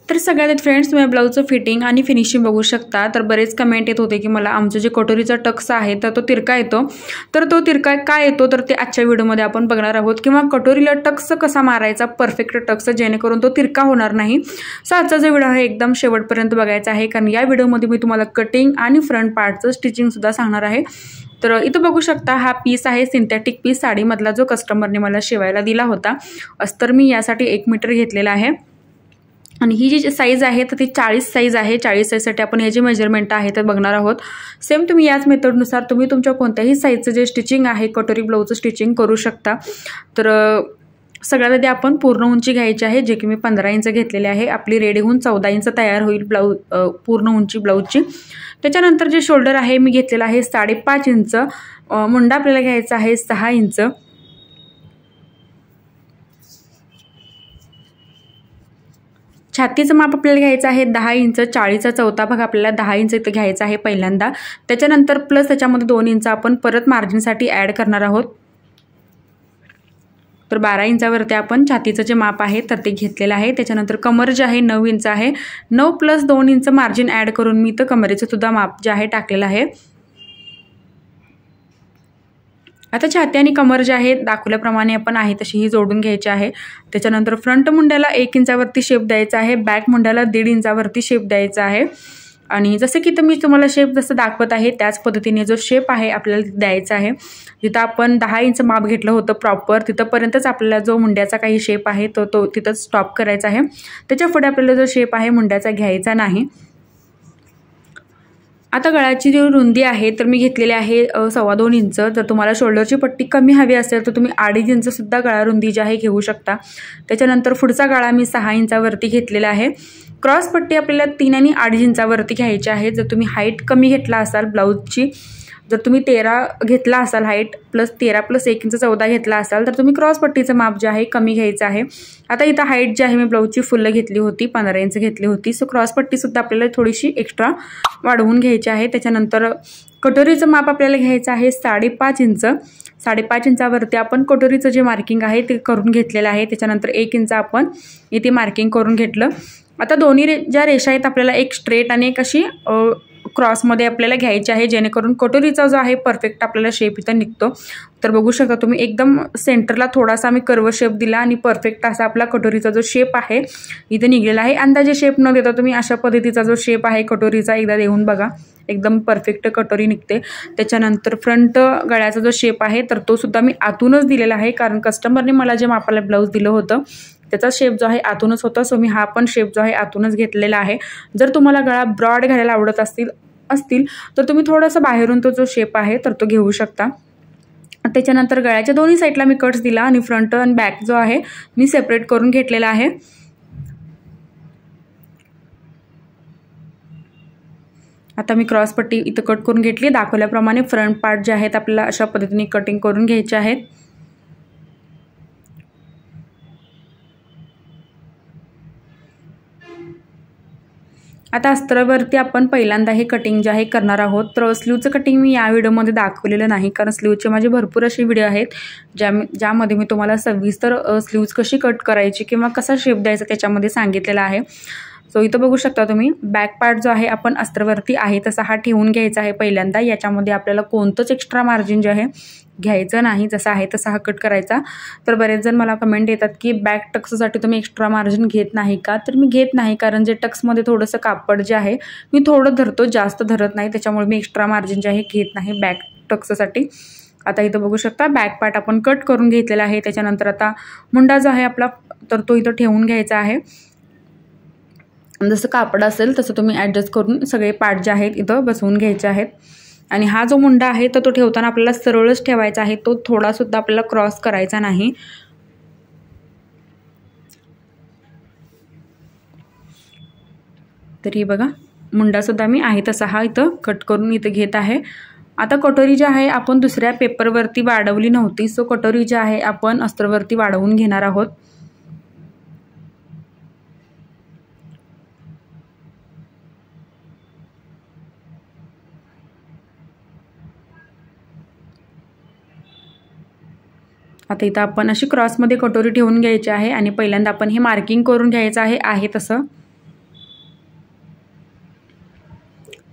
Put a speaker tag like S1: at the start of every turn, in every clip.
S1: तर सगळ्यात फ्रेंड्स तुम्ही ब्लाऊजचं फिटिंग आणि फिनिशिंग बघू शकता। तर बरेच कमेंट येत होते की मला आमचं जे कटोरीचा टक्स आहे तर तो तिरका येतो, तर तो तिरका का येतो तर ते आजच्या व्हिडिओमध्ये आपण बघणार आहोत, किंवा कटोरीला टक्स कसा मारायचा परफेक्ट टक्स जेणेकरून तो तिरका होणार नाही। सो आजचा जो व्हिडिओ आहे एकदम शेवटपर्यंत बघायचा आहे, कारण या व्हिडिओमध्ये मी तुम्हाला कटिंग आणि फ्रंट पार्टचं स्टिचिंग सुद्धा सांगणार आहे। तर इथं बघू शकता हा पीस आहे सिंथेटिक पीस साडीमधला, जो कस्टमरने मला शिवायला दिला होता। अस्तर मी यासाठी 1 मीटर घेतलेला आहे आणि ही जी साईज आहे तर ती 40 साईज आहे। 40 साईजसाठी आपण हे जे मेजरमेंट आहे ते बघणार आहोत। सेम तुम्ही याच मेथडनुसार तुम्ही तुमच्या कोणत्याही साईजचं जे स्टिचिंग आहे कटोरी ब्लाऊजचं स्टिचिंग करू शकता। तर सगळ्यात आधी आपण पूर्ण उंची घ्यायची आहे, जे की मी 15 इंच घेतलेले आहे। आपली रेडी होऊन 14 इंच तयार होईल ब्लाऊज पूर्ण उंची ब्लाऊजची। त्याच्यानंतर जे शोल्डर आहे मी घेतलेला आहे 5.5 इंच, मुंडा आपल्याला घ्यायचा आहे 6 इंच, छातीचं माप आपल्याला घ्यायचं आहे 10 इंच, 40चा चौथा भाग आपल्याला 10 इंच इथं घ्यायचा आहे पहिल्यांदा। त्याच्यानंतर प्लस त्याच्यामध्ये 2 इंच आपण परत मार्जिनसाठी ॲड करणार आहोत। तर 12 इंचावरती आपण छातीचं जे माप आहे तर ते घेतलेलं आहे। त्याच्यानंतर कमर जे आहे 9 इंच आहे, 9 + 2 इंच मार्जिन ॲड करून मी इथं कमरेचं सुद्धा माप जे आहे टाकलेलं आहे। आता छाती आणि कमर जे आहे दाखवल्याप्रमाणे आपण आहे तशी ही जोडून घ्यायची आहे। त्याच्यानंतर फ्रंट मुंड्याला 1 इंचावरती शेप द्यायचा आहे, बॅक मुंड्याला 1.5 इंचावरती शेप द्यायचा आहे। आणि जसं की मी तुम्हाला शेप जसं दाखवत आहे त्याच पद्धतीने जो शेप आहे आपल्याला द्यायचा आहे। जिथं आपण 10 इंच माप घेतलं होतं प्रॉपर तिथंपर्यंतच आपल्याला जो मुंड्याचा काही शेप आहे तो तिथंच स्टॉप करायचा आहे। त्याच्या पुढे आपल्याला जो शेप आहे मुंड्याचा घ्यायचा नाही। आता गळ्याची जी रुंदी आहे तर मी घेतलेली आहे 2.25 इंच। जर तुम्हाला शोल्डरची पट्टी कमी हवी असेल तर तुम्ही 2.5 इंच सुद्धा गळा रुंदी जी आहे घेऊ शकता। त्याच्यानंतर पुढचा गळा मी 6 इंचावरती घेतलेला आहे। क्रॉस पट्टी आपल्याला 3 आणि 2.5 इंचावरती घ्यायची आहे। जर तुम्ही हाईट कमी घेतला असाल ब्लाऊजची, जर तुम्ही 13 घेतला असाल हाईट प्लस 13 + 1 इंच 14 घेतला असाल तर तुम्ही क्रॉस पट्टीचं माप जे आहे कमी घ्यायचं आहे। आता इथं हाईट जी आहे मी ब्लाऊजची फुल घेतली होती 15 इंच घेतली होती। सो क्रॉस पट्टीसुद्धा आपल्याला थोडीशी एक्स्ट्रा वाढवून घ्यायची आहे। त्याच्यानंतर कटोरीचं माप आपल्याला घ्यायचं आहे 5.5 इंच। 5.5 इंचावरती आपण कटोरीचं जे मार्किंग आहे ते करून घेतलेलं आहे। त्याच्यानंतर 1 इंच आपण इथे मार्किंग करून घेतलं। आता दोन्ही ज्या रेषा आहेत आपल्याला एक स्ट्रेट आणि एक अशी क्रॉसमध्ये आपल्याला घ्यायची आहे, जेणेकरून कटोरीचा जो आहे परफेक्ट आपल्याला शेप इथं निघतो। तर बघू शकता तुम्ही एकदम सेंटरला थोडासा मी कर्व शेप दिला आणि परफेक्ट असा आपला कटोरीचा जो शेप आहे इथं निघलेला आहे। अंदाजे शेप न देता तुम्ही अशा पद्धतीचा जो शेप आहे कटोरीचा एकदा देऊन बघा, एकदम परफेक्ट कटोरी निघते। त्याच्यानंतर फ्रंट गळ्याचा जो शेप आहे तर तो सुद्धा मी आतूनच दिलेला आहे, कारण कस्टमरने मला जे मापाला ब्लाऊज दिलं होतं त्याचा शेप जो आहे आतूनच होता। सो मी हा पण शेप जो आहे आतूनच घेतलेला आहे। जर तुम्हाला गळा ब्रॉड घालायला आवडत असतील तर तुम्ही थोडंसं बाहेरून तो जो शेप आहे तर तो घेऊ शकता। त्याच्यानंतर गळ्याच्या दोन्ही साईडला मी कट्स दिला आणि फ्रंट आणि बॅक जो आहे मी सेपरेट करून घेतलेला आहे। आता मी क्रॉस पट्टी इथं कट करून घेतली। दाखवल्याप्रमाणे फ्रंट पार्ट जे आहेत आपल्याला अशा पद्धतीने कटिंग करून घ्यायचे आहेत। आता अस्त्रावरती आपण पहिल्यांदा हे कटिंग जे आहे करणार आहोत। तर स्लीवचं कटिंग मी या व्हिडिओमध्ये दाखवलेलं नाही, कारण स्लीवचे माझे भरपूर असे व्हिडिओ आहेत ज्यामध्ये मी तुम्हाला सविस्तर स्लीव्ज कशी कट करायची किंवा कसा शेप द्यायचा त्याच्यामध्ये सांगितलेलं आहे। सो इथं बघू शकता तुम्ही बॅक पार्ट जो आहे आपण अस्त्रावरती आहे तसा हा ठेवून घ्यायचा आहे पहिल्यांदा। याच्यामध्ये आपल्याला कोणतंच एक्स्ट्रा मार्जिन जे आहे घ्यायचं नाही, जसा आहे तसा हा कट करायचा। तर बरेच जण मला कमेंट येतात की बॅक टक्ससाठी तुम्ही एक्स्ट्रा मार्जिन घेत नाही का? तर मी घेत नाही, कारण जे टक्समध्ये थोडंसं कापड जे आहे मी थोडं धरतो, जास्त धरत नाही, त्याच्यामुळे मी एक्स्ट्रा मार्जिन जे आहे घेत नाही बॅक टक्ससाठी। आता इथं बघू शकता बॅक पार्ट आपण कट करून घेतलेला आहे। त्याच्यानंतर आता मुंडा जो आहे आपला तर तो इथं ठेवून घ्यायचा आहे। जसं कापड असेल तसं तुम्ही ॲडजस्ट करून सगळे पार्ट जे आहेत इथं बसवून घ्यायचे आहेत। आणि हा जो मुंडा आहे तर तो ठेवताना आपल्याला सरळच ठेवायचा आहे, तो थोडासुद्धा आपल्याला क्रॉस करायचा नाही। तर ही बघा मुंडासुद्धा मी आहे तसा हा इथं कट करून इथं घेत आहे। आता कटोरी जी आहे आपण दुसऱ्या पेपरवरती वाढवली नव्हती, सो कटोरी जी आहे आपण अस्त्रावरती वाढवून घेणार आहोत। आता इथं आपण अशी क्रॉसमध्ये कटोरी ठेवून घ्यायची आहे आणि पहिल्यांदा आपण हे मार्किंग करून घ्यायचं आहे तसं।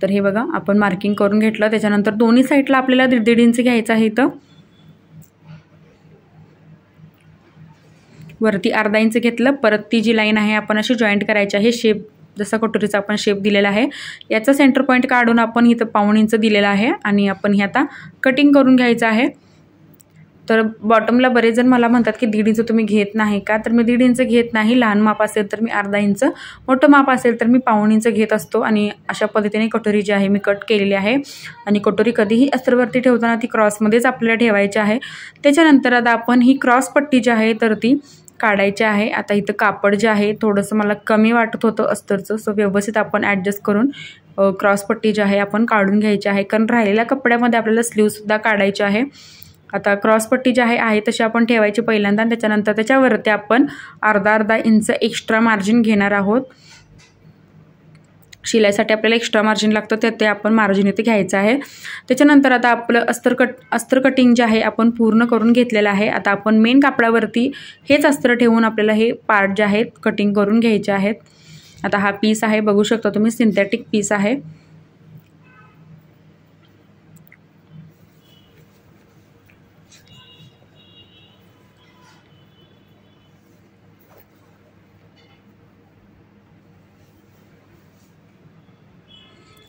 S1: तर हे बघा आपण मार्किंग करून घेतलं. त्याच्यानंतर दोन्ही साईडला आपल्याला 1.5 इंच घ्यायचं आहे. इथं वरती अर्धा इंच घेतलं. परत ती जी लाईन आहे आपण अशी जॉईंट करायची आहे. शेप जसा कटोरीचा आपण शेप दिलेला आहे याचा सेंटर पॉईंट काढून आपण इथं 1.5 इंच दिलेला आहे आणि आपण हे आता कटिंग करून घ्यायचं आहे. तर बॉटमला बरेच जण मला म्हणतात की 1.5 इंच तुम्ही घेत नाही का, तर मी 1.5 इंच घेत नाही. लहान माप असेल तर मी अर्धा इंच, मोठं माप असेल तर मी 1.25 इंच घेत असतो. आणि अशा पद्धतीने कटोरी जी आहे मी कट केलेली आहे. आणि कटोरी कधीही अस्तरवरती ठेवताना ती क्रॉसमध्येच आपल्याला ठेवायची आहे. त्याच्यानंतर आता आपण ही क्रॉस पट्टी जी आहे तर ती काढायचे आहे. आता इथं कापड जे आहे थोडंसं मला कमी वाटत होतं अस्तरचं, सो व्यवस्थित आपण ॲडजस्ट करून क्रॉस पट्टी जी आहे आपण काढून घ्यायची आहे. कारण राहिलेल्या कपड्यामध्ये आपल्याला स्लीवसुद्धा काढायची आहे. आता क्रॉस पट्टी जी आहे तशी आपण ठेवायची पहिल्यांदा. त्याच्यानंतर त्याच्यावरती आपण अर्धा इंच एक्स्ट्रा मार्जिन घेणार आहोत. शिलाईसाठी आपल्याला एक्स्ट्रा मार्जिन लागतं ते आपण मार्जिन इथे घ्यायचं आहे. त्याच्यानंतर आता आपलं अस्तर कटिंग जे आहे आपण पूर्ण करून घेतलेलं आहे. आता आपण मेन कापडावरती हेच अस्तर ठेवून आपल्याला हे पार्ट जे आहेत कटिंग करून घ्यायचे आहेत. आता हा पीस आहे, बघू शकता तुम्ही, सिंथेटिक पीस आहे.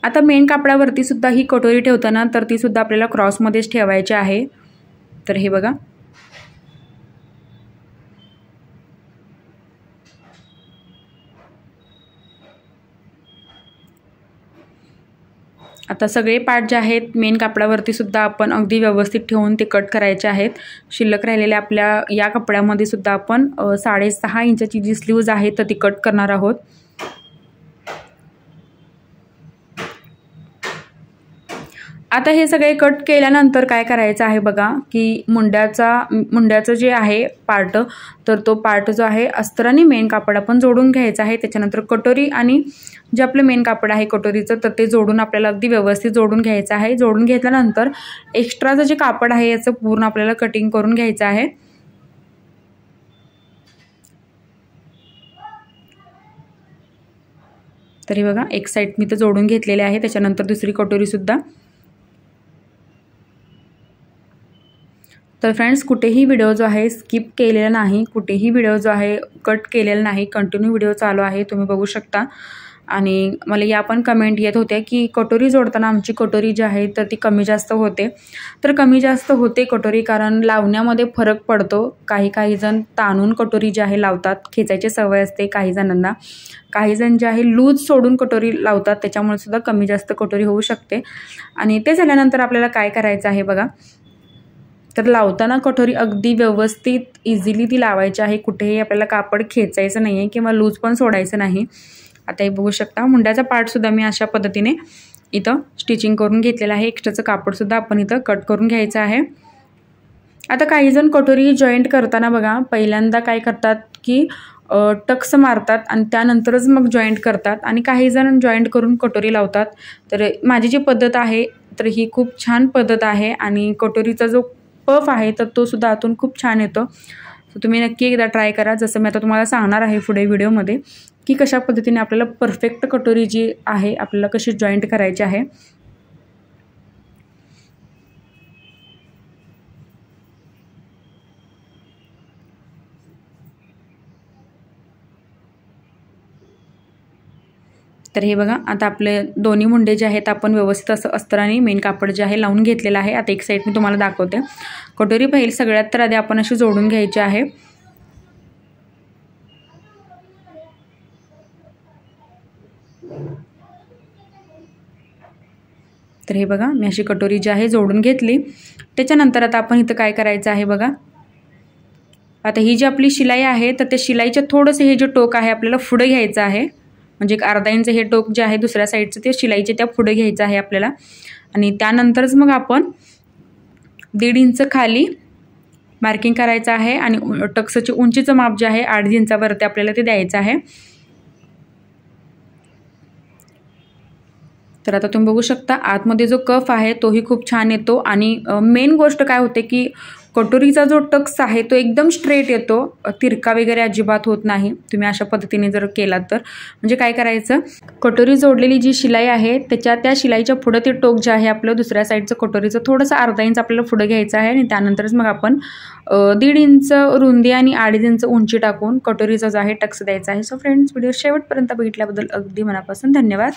S1: आता मेन कापडावरती सुद्धा ही कटोरी ठेवताना तर ती सुद्धा आपल्याला क्रॉसमध्येच ठेवायची आहे. तर हे बघा, आता सगळे पार्ट जे आहेत मेन कापडावरती सुद्धा आपण अगदी व्यवस्थित ठेवून ते कट करायचे आहेत. शिल्लक राहिलेल्या आपल्या या कपड्यामध्ये सुद्धा आपण 6.5 इंचाची जी स्लीव्ज आहे तर ती कट करणार आहोत. आता हे सगळे कट केल्यानंतर काय करायचं आहे बघा, की मुंड्याचं जे आहे पार्ट, तर तो पार्ट जो आहे अस्तर आणि मेन कापड आपण जोडून घ्यायचा आहे. त्याच्यानंतर कटोरी आणि जे आपलं मेन कापड आहे कटोरीचं तर ते जोडून आपल्याला अगदी व्यवस्थित जोडून घ्यायचं आहे. जोडून घेतल्यानंतर एक्स्ट्राचं जे कापड आहे याचं पूर्ण आपल्याला कटिंग करून घ्यायचं आहे. तरी बघा एक साईड मी तर जोडून घेतलेले आहे. त्याच्यानंतर दुसरी कटोरीसुद्धा. तर फ्रेंड्स, कुठेही व्हिडिओ जो आहे स्किप केलेला नाही, कुठेही व्हिडिओ जो आहे कट केलेला नाही, कंटिन्यू व्हिडिओ चालू आहे, तुम्ही बघू शकता. आणि मला या पण कमेंट येत होत्या की कटोरी जोडताना आमची कटोरी जी आहे तर ती कमी जास्त होते. तर कमी जास्त होते कटोरी कारण लावण्यामध्ये फरक पडतो. काही जण ताणून कटोरी जी आहे लावतात, खेचायची सवय असते काही जणांना. काही जण जे आहे लूज सोडून कटोरी लावतात, त्याच्यामुळे सुद्धा कमी जास्त कटोरी होऊ शकते. आणि ते झाल्यानंतर आपल्याला काय करायचं आहे बघा, तर लावताना कटोरी अगदी व्यवस्थित इझिली ती लावायची आहे. कुठेही आपल्याला कापड खेचायचं नाही आहे किंवा लूज पण सोडायचं नाही. आता हे बघू शकता, मुंड्याचा पार्टसुद्धा मी अशा पद्धतीने इथं स्टिचिंग करून घेतलेलं आहे. एक्स्ट्राचं कापडसुद्धा आपण इथं कट करून घ्यायचं आहे. आता काही जण कटोरी जॉईंट करताना बघा पहिल्यांदा काय करतात की टक्स मारतात आणि त्यानंतरच मग जॉईंट करतात. आणि काही जण जॉईंट करून कटोरी लावतात. तर माझी जी पद्धत आहे तर ही खूप छान पद्धत आहे. आणि कटोरीचा जो पफ आहे तर तो सुद्धा आतून खूप छान येतो. तर तुम्ही नक्की एकदा ट्राय करा. जसं मी आता तुम्हाला सांगणार आहे पुढे व्हिडिओमध्ये की कशा पद्धतीने आपल्याला परफेक्ट कटोरी जी आहे आपल्याला कशी जॉईंट करायची आहे. तर हे बघा, आता आपले दोन्ही मुंडे जे आहेत आपण व्यवस्थित असं अस्तर आणि मेन कापड जे आहे लावून घेतलेलं आहे. आता एक साईड मी तुम्हाला दाखवते. कटोरी पहिली सगळ्यात तर आधी आपण अशी जोडून घ्यायची आहे. तर हे बघा, मी अशी कटोरी जी आहे जोडून घेतली. त्याच्यानंतर आता आपण इथं काय करायचं आहे बघा, आता ही जी आपली शिलाई आहे तर त्या शिलाईच्या थोडंसं हे जे टोक आहे आपल्याला पुढे घ्यायचं आहे. म्हणजे एक अर्धा इंच हे टोक जे आहे दुसऱ्या साईडचं ते शिलाईचे त्या पुढे घ्यायचं आहे आपल्याला. आणि त्यानंतरच मग आपण 1.5 इंच खाली मार्किंग करायचं आहे. आणि टक्सची उंचीचं माप जे आहे 2.5 इंचावरती आपल्याला ते द्यायचं आहे. तर आता तुम्ही बघू शकता आतमध्ये जो कफ आहे तोही खूप छान येतो. आणि मेन गोष्ट काय होते की कटोरीचा जो टक्स आहे तो एकदम स्ट्रेट येतो, तिरका वगैरे अजिबात होत नाही तुम्ही अशा पद्धतीने जर केलात तर. म्हणजे काय करायचं, कटोरी जोडलेली जी शिलाई आहे त्या शिलाईच्या पुढं ते टोक जे आहे आपलं दुसऱ्या साईडचं कटोरीचं थोडंसं अर्धा इंच आपल्याला पुढं घ्यायचं आहे आणि त्यानंतरच मग आपण 1.5 इंच रुंदी आणि 2.5 इंच उंची टाकून कटोरीचा जो आहे टक्स द्यायचा आहे. सो फ्रेंड्स, व्हिडिओ शेवटपर्यंत बघितल्याबद्दल अगदी मनापासून धन्यवाद.